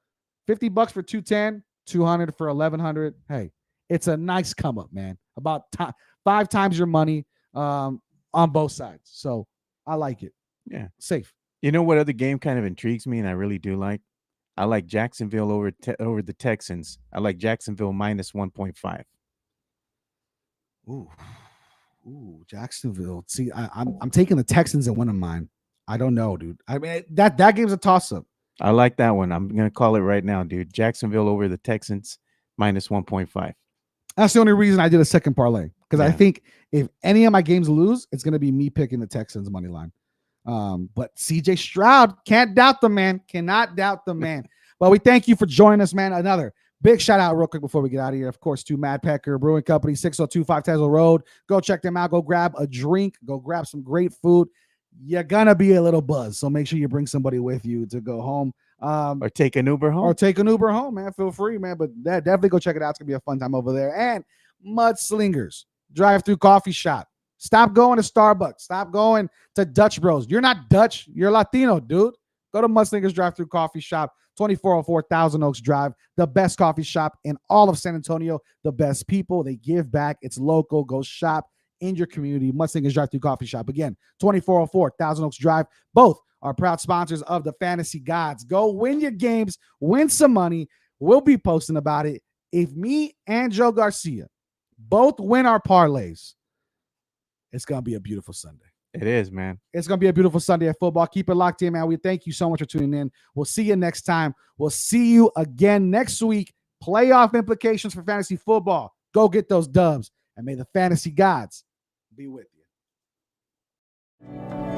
$50 for 210, 200 for 1,100. Hey, it's a nice come up, man. About 5 times your money on both sides. So I like it. Yeah. Safe. You know what other game kind of intrigues me and I really do like? I like Jacksonville over the Texans. I like Jacksonville minus 1.5. Ooh, Jacksonville. See, I'm taking the Texans in one of mine. I don't know, dude. I mean, that game's a toss-up. I like that one. I'm going to call it right now, dude. Jacksonville over the Texans minus 1.5. That's the only reason I did a second parlay, because I Yeah. think if any of my games lose, it's going to be me picking the Texans money line. But CJ Stroud, can't doubt the man. Cannot doubt the man. But we thank you for joining us, man. Another big shout out real quick before we get out of here. Of course, to Mad Pecker Brewing Company, 602 5 Tesla Road. Go check them out. Go grab a drink. Go grab some great food. You're going to be a little buzzed. So make sure you bring somebody with you to go home. Or take an Uber home. Or take an Uber home, man. Feel free, man. But definitely go check it out. It's going to be a fun time over there. And Mudslingers drive-through coffee shop. Stop going to Starbucks. Stop going to Dutch Bros. You're not Dutch. You're Latino, dude. Go to Mudslingers drive-through coffee shop, 2404 Thousand Oaks Drive. The best coffee shop in all of San Antonio. The best people. They give back. It's local. Go shop in your community. Mudslingers drive-through coffee shop. Again, 2404 Thousand Oaks Drive. Both are proud sponsors of the Fantasy Gods. Go win your games. Win some money. We'll be posting about it. If me and Joe Garcia both win our parlays, it's going to be a beautiful Sunday. It is, man. It's going to be a beautiful Sunday at football. Keep it locked in, man. We thank you so much for tuning in. We'll see you next time. We'll see you again next week. Playoff implications for fantasy football. Go get those dubs. And may the Fantasy Gods be with you.